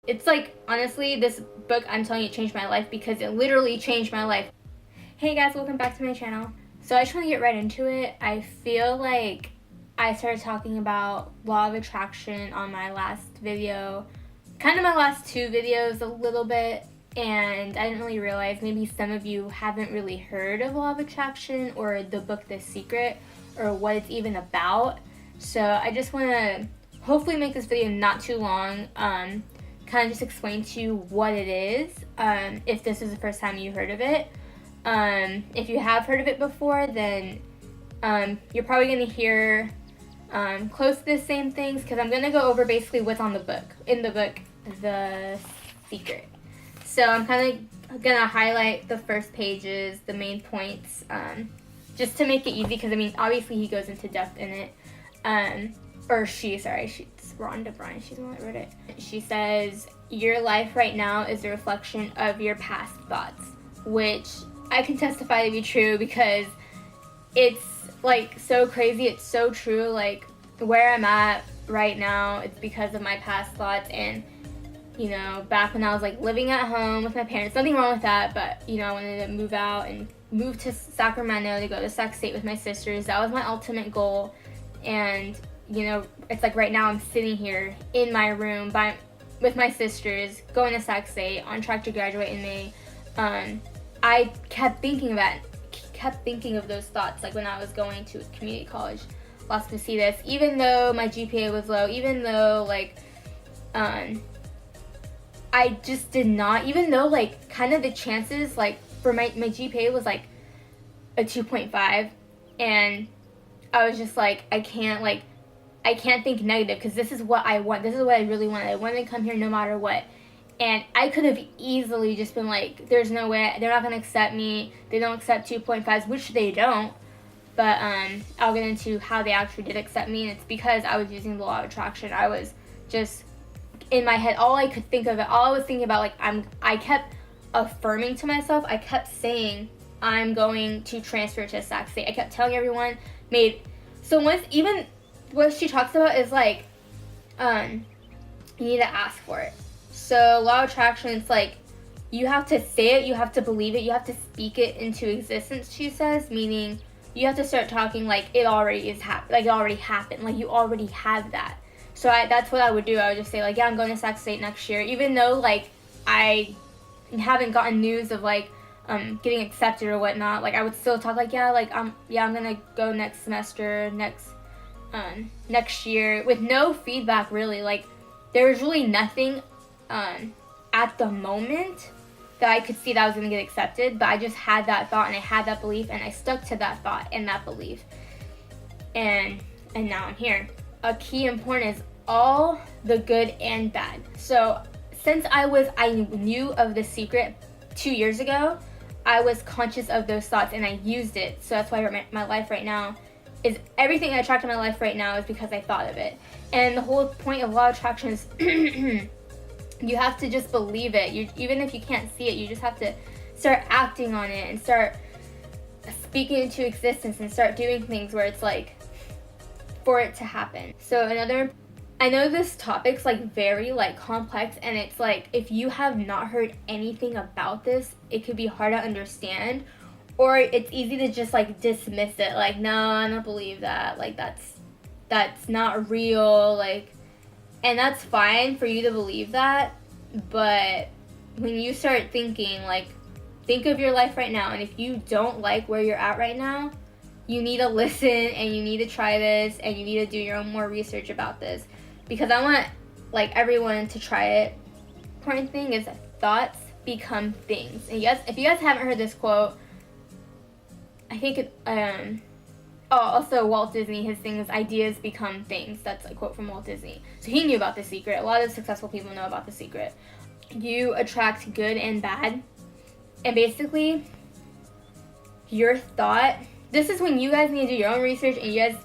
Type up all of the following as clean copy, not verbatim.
It's like, honestly, this book, I'm telling you, changed my life because it literally changed my life. Hey guys, welcome back to my channel. So I just want to get right into it. I feel like I started talking about law of attraction on my last video, kind of my last two videos a little bit, and I didn't really realize maybe some of you haven't really heard of law of attraction or the book The Secret or what it's even about. So I just want to hopefully make this video not too long, kind of just explain to you what it is, if this is the first time you heard of it. If you have heard of it before, then you're probably going to hear close to the same things, because I'm going to go over basically what's on the book, in the book, The Secret. So I'm kind of going to highlight the first pages, the main points, just to make it easy, because I mean, obviously he goes into depth in it. She's Rhonda Byrne, she's the one that wrote it. She says, your life right now is a reflection of your past thoughts, which I can testify to be true, because it's like so crazy, it's so true. Like where I'm at right now, it's because of my past thoughts. And you know, back when I was like living at home with my parents, nothing wrong with that, but you know, I wanted to move out and move to Sacramento to go to Sac State with my sisters. That was my ultimate goal. And you know, it's like right now I'm sitting here in my room with my sisters, going to Sac State, on track to graduate in May. I kept thinking of those thoughts, like when I was going to community college, Las Positas, even though my GPA was low, even though like I just did not, even though like kind of the chances, like for my GPA was like a 2.5, and I was just like, I can't think negative, because this is what I want. This is what I really want. I wanted to come here no matter what. And I could have easily just been like, there's no way, they're not going to accept me. They don't accept 2.5s, which they don't. But I'll get into how they actually did accept me. And it's because I was using the law of attraction. I was just, in my head, all I was thinking about, like, I kept affirming to myself. I kept saying, I'm going to transfer to Sac State. I kept telling everyone, even what she talks about is like, you need to ask for it. So law of attraction, it's like you have to say it, you have to believe it, you have to speak it into existence, she says, meaning you have to start talking like it already is like it already happened, like you already have that. So that's what I would do. I would just say like, yeah, I'm going to Sac State next year, even though like I haven't gotten news of like getting accepted or whatnot. Like I would still talk like, I'm gonna go next semester, next year, with no feedback really. Like there was really nothing at the moment that I could see that I was going to get accepted, but I just had that thought and I had that belief and I stuck to that thought and that belief, and now I'm here. A key important is all the good and bad. So since I knew of The Secret 2 years ago, I was conscious of those thoughts and I used it. So that's why my life right now is, everything I attract in my life right now is because I thought of it. And the whole point of law of attraction is you have to just believe it. Even if you can't see it, you just have to start acting on it and start speaking into existence and start doing things where it's like for it to happen. So I know this topic's like very like complex, and it's like if you have not heard anything about this, it could be hard to understand, or it's easy to just like dismiss it, like, no, I don't believe that, like that's not real, like. And that's fine for you to believe that, but when you start thinking, like, think of your life right now, and if you don't like where you're at right now, you need to listen, and you need to try this, and you need to do your own more research about this, because I want, like, everyone to try it. Important thing is thoughts become things. And if you guys haven't heard this quote, I think also Walt Disney, his thing is ideas become things. That's a quote from Walt Disney. So he knew about The Secret. A lot of successful people know about The Secret. You attract good and bad. And basically, your thought, this is when you guys need to do your own research, and you guys,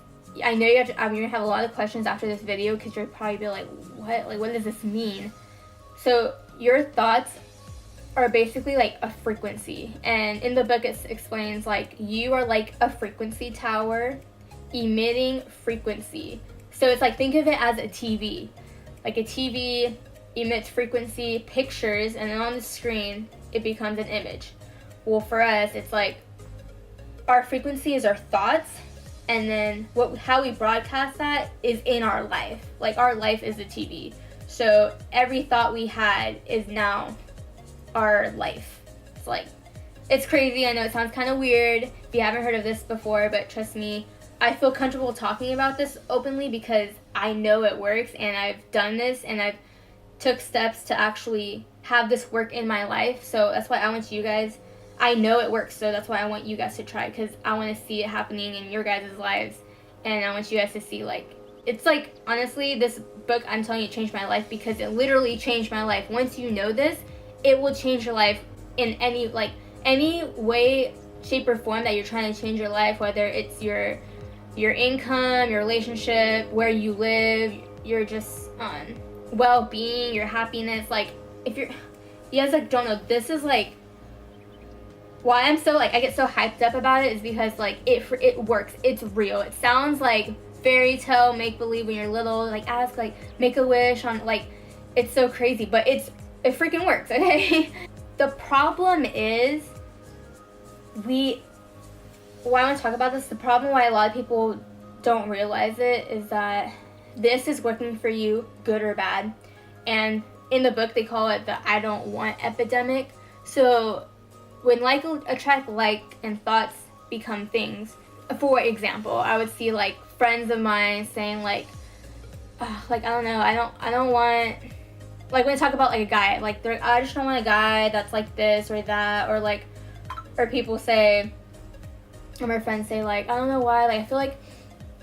I know you're going to have a lot of questions after this video, because you're probably be like, what? Like, what does this mean? So your thoughts are basically like a frequency, and in the book it explains like you are like a frequency tower emitting frequency. So it's like, think of it as a TV. Like a TV, emits frequency, pictures, and then on the screen it becomes an image. Well, for us, it's like our frequency is our thoughts, and then how we broadcast that is in our life. Like, our life is the TV. So every thought we had is now our life. It's like, it's crazy. I know it sounds kind of weird if you haven't heard of this before, but trust me, I feel comfortable talking about this openly because I know it works, and I've done this, and I've took steps to actually have this work in my life. So that's why I want you guys, I know it works, so that's why I want you guys to try, because I want to see it happening in your guys' lives, and I want you guys to see, like, it's like, honestly, this book, I'm telling you, changed my life, because it literally changed my life. Once you know this, it will change your life in any way, shape, or form that you're trying to change your life, whether it's your income, your relationship, where you live, your just well-being, your happiness. Like, if you guys like don't know, this is like why I'm so like I get so hyped up about it, is because like it works. It's real. It sounds like fairy tale, make believe when you're little, like ask, like make a wish on, like, it's so crazy, but it freaking works. Okay. The problem is why I want to talk about this, the problem why a lot of people don't realize it is that this is working for you, good or bad. And in the book, they call it the I don't want epidemic. So when like attract like and thoughts become things. For example, I would see like friends of mine saying like I don't know, I don't want, like when I talk about like a guy, like I just don't want a guy that's like this or that, or people say, or my friends say like, I don't know why, like I feel like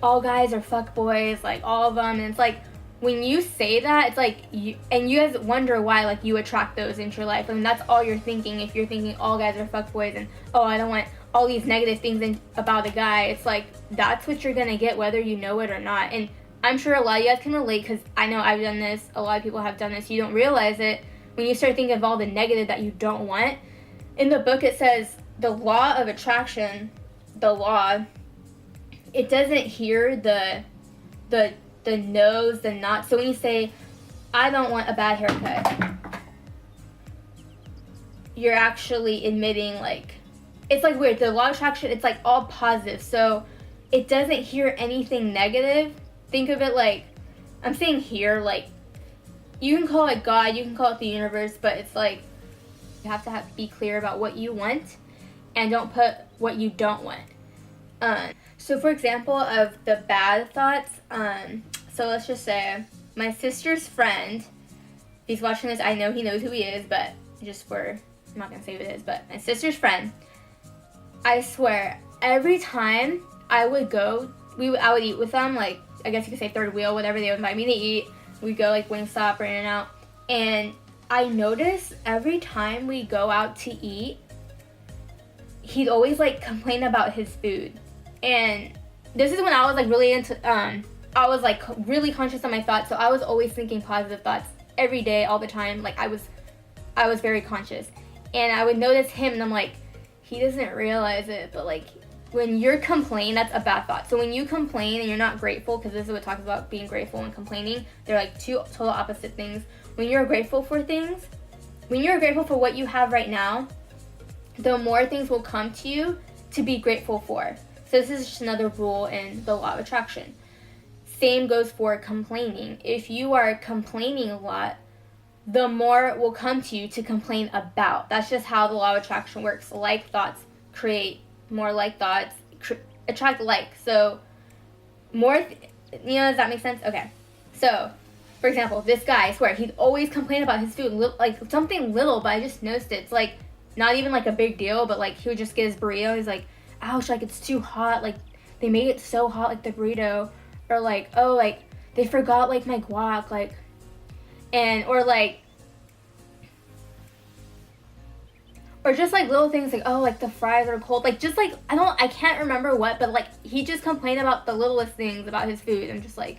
all guys are fuck boys, like all of them. And it's like, when you say that, it's like you guys wonder why like you attract those into your life. I mean, that's all you're thinking. If you're thinking all guys are fuck boys and I don't want all these negative things about a guy, it's like that's what you're gonna get whether you know it or not. And I'm sure a lot of you guys can relate, because I know I've done this, a lot of people have done this. You don't realize it when you start thinking of all the negative that you don't want. In the book, it says the law of attraction, it doesn't hear the no's, the not. So when you say, I don't want a bad haircut, you're actually admitting, like, it's like weird. The law of attraction, it's like all positive. So it doesn't hear anything negative. Think of it like, I'm saying here, like, you can call it God, you can call it the universe, but it's like, you have to be clear about what you want and don't put what you don't want. So for example of the bad thoughts, so let's just say my sister's friend, if he's watching this, I know he knows who he is, but I'm not gonna say who it is, but my sister's friend, I swear, every time I would eat with them, like, I guess you could say third wheel, whatever, they would invite me to eat, we'd go like Wingstop or In-N-Out, and I notice every time we go out to eat, he'd always like complain about his food. And this is when I was like really I was like really conscious of my thoughts, so I was always thinking positive thoughts every day, all the time. Like I was very conscious, and I would notice him, and I'm like, he doesn't realize it, but like when you're complaining, that's a bad thought. So when you complain and you're not grateful, because this is what it talks about being grateful and complaining, they're like two total opposite things. When you're grateful for things, when you're grateful for what you have right now, the more things will come to you to be grateful for. So this is just another rule in the law of attraction. Same goes for complaining. If you are complaining a lot, the more will come to you to complain about. That's just how the law of attraction works. Like thoughts create more like thoughts, attract like. So more, does that make sense? Okay. So, for example, this guy, I swear, he'd always complain about his food, like something little, but I just noticed it. It's like not even like a big deal, but like he would just get his burrito. He's like, ouch, like it's too hot. Like they made it so hot, like the burrito. Or like, oh, like they forgot like my guac, like, or just like little things like, oh, like the fries are cold. Like just like, I can't remember what, but like he just complained about the littlest things about his food. I'm just like,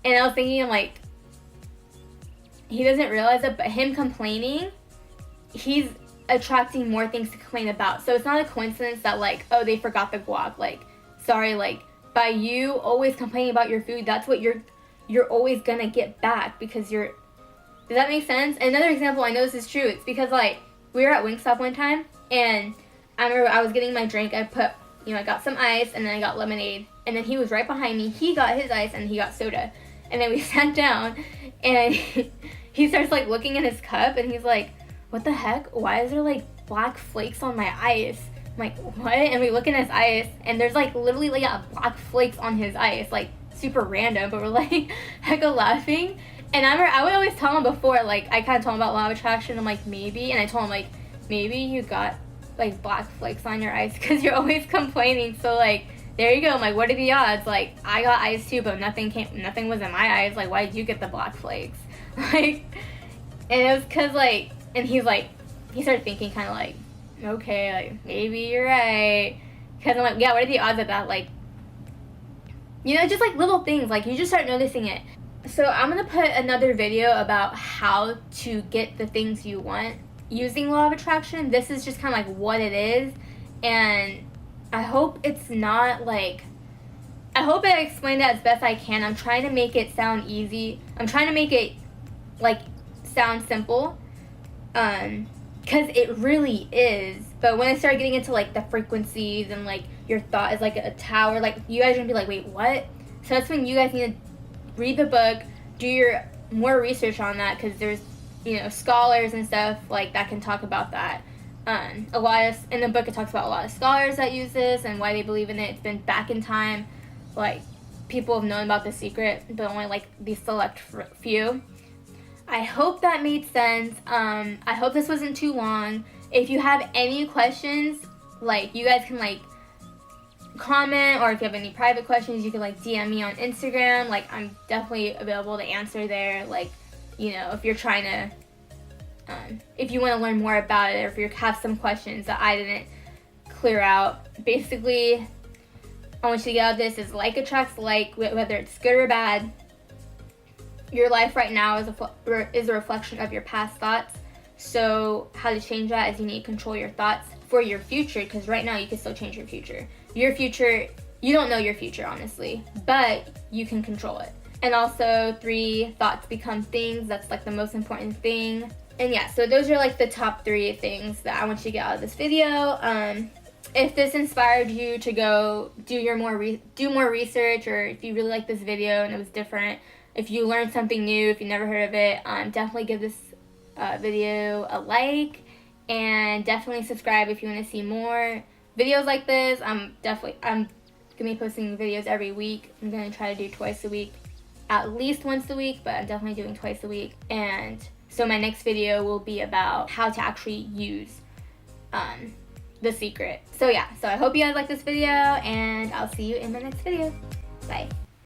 and I was thinking, I'm like, he doesn't realize it, but him complaining, he's attracting more things to complain about. So it's not a coincidence that like, oh, they forgot the guac. Like, sorry, like by you always complaining about your food, that's what you're always gonna get back, because you're Does that make sense? Another example, I know this is true. It's because like we were at Wingstop one time, and I remember I was getting my drink. I put, I got some ice, and then I got lemonade, and then he was right behind me. He got his ice, and he got soda, and then we sat down, and he starts like looking at his cup, and he's like, "What the heck? Why is there like black flakes on my ice?" I'm like, "What?" And we look at his ice, and there's like literally like black flakes on his ice, like super random, but we're like hecka laughing. And I would always tell him before, like, I kind of told him about law of attraction. I'm like, maybe, and I told him like, maybe you got like black flakes on your ice because you're always complaining. So like, there you go. I'm like, what are the odds? Like, I got ice too, but nothing was in my eyes. Like, why did you get the black flakes? Like, and it was because like, and he's like, he started thinking kind of like, okay, like maybe you're right. Because I'm like, yeah, what are the odds of that? Like, just like little things. Like, you just start noticing it. So I'm going to put another video about how to get the things you want using law of attraction. This is just kind of like what it is. And I hope it's not like, I hope I explained it as best I can. I'm trying to make it sound easy. I'm trying to make it like sound simple. Because it really is. But when I start getting into like the frequencies and like your thought is like a tower, like you guys are going to be like, wait, what? So that's when you guys need to read the book, do your more research on that, because there's scholars and stuff like that can talk about that. A lot of in the book it talks about a lot of scholars that use this and why they believe in it. It's been back in time, like people have known about The Secret, but only like these select few. I hope that made sense. I hope this wasn't too long. If you have any questions, like you guys can like comment, or if you have any private questions, you can like DM me on Instagram. Like, I'm definitely available to answer there. Like, if you're trying to if you want to learn more about it, or if you have some questions that I didn't clear out. Basically, I want you to get out of this is like attracts like, whether it's good or bad. Your life right now is a reflection of your past thoughts. So how to change that is you need to control your thoughts for your future, because right now you can still change your future. Your future, you don't know your future, honestly, but you can control it. And also 3 thoughts become things. That's like the most important thing. And yeah, so those are like the top 3 things that I want you to get out of this video. If this inspired you to go do more research, or if you really like this video and it was different, if you learned something new, if you never heard of it, definitely give this video a like, and definitely subscribe if you want to see more videos like this. I'm gonna be posting videos every week. I'm gonna try to do twice a week, at least once a week, but I'm definitely doing twice a week. And so my next video will be about how to actually use The Secret. So yeah, so I hope you guys like this video, and I'll see you in my next video. Bye.